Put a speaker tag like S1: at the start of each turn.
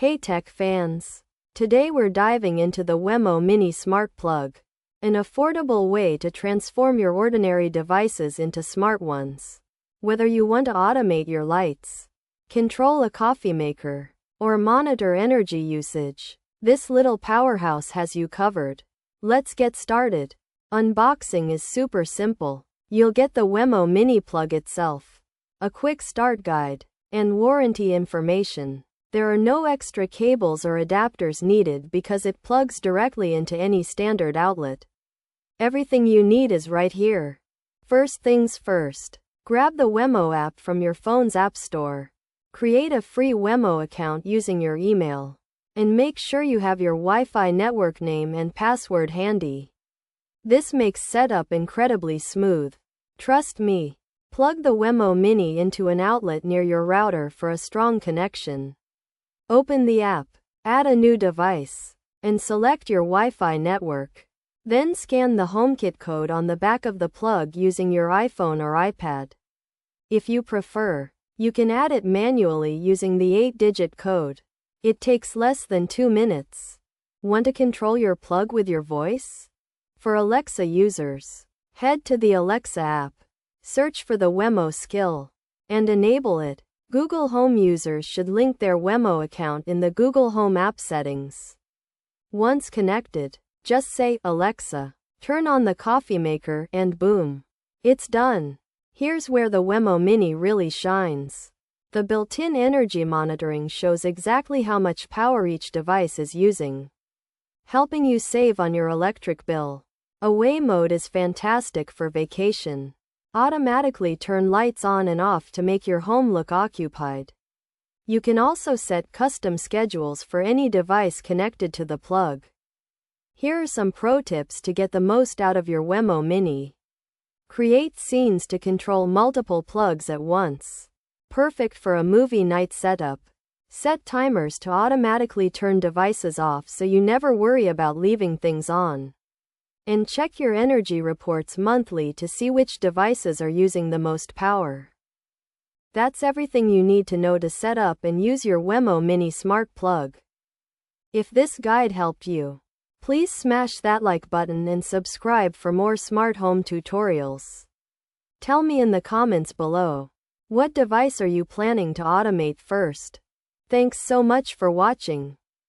S1: Hey tech fans! Today we're diving into the Wemo Mini Smart Plug, an affordable way to transform your ordinary devices into smart ones. Whether you want to automate your lights, control a coffee maker, or monitor energy usage, this little powerhouse has you covered. Let's get started. Unboxing is super simple. You'll get the Wemo Mini Plug itself, a quick start guide, and warranty information. There are no extra cables or adapters needed because it plugs directly into any standard outlet. Everything you need is right here. First things first, grab the Wemo app from your phone's app store. Create a free Wemo account using your email, and make sure you have your Wi-Fi network name and password handy. This makes setup incredibly smooth. Trust me. Plug the Wemo Mini into an outlet near your router for a strong connection. Open the app, add a new device, and select your Wi-Fi network. Then scan the HomeKit code on the back of the plug using your iPhone or iPad. If you prefer, you can add it manually using the 8-digit code. It takes less than 2 minutes. Want to control your plug with your voice? For Alexa users, head to the Alexa app, search for the Wemo skill, and enable it. Google Home users should link their Wemo account in the Google Home app settings. Once connected, just say, "Alexa, turn on the coffee maker," and boom, it's done. Here's where the Wemo Mini really shines. The built-in energy monitoring shows exactly how much power each device is using, helping you save on your electric bill. Away mode is fantastic for vacation. Automatically turn lights on and off to make your home look occupied. You can also set custom schedules for any device connected to the plug. Here are some pro tips to get the most out of your Wemo Mini. Create scenes to control multiple plugs at once. Perfect for a movie night setup. Set timers to automatically turn devices off so you never worry about leaving things on. And check your energy reports monthly to see which devices are using the most power. That's everything you need to know to set up and use your Wemo Mini Smart Plug. If this guide helped you, please smash that like button and subscribe for more smart home tutorials. Tell me in the comments below, what device are you planning to automate first? Thanks so much for watching.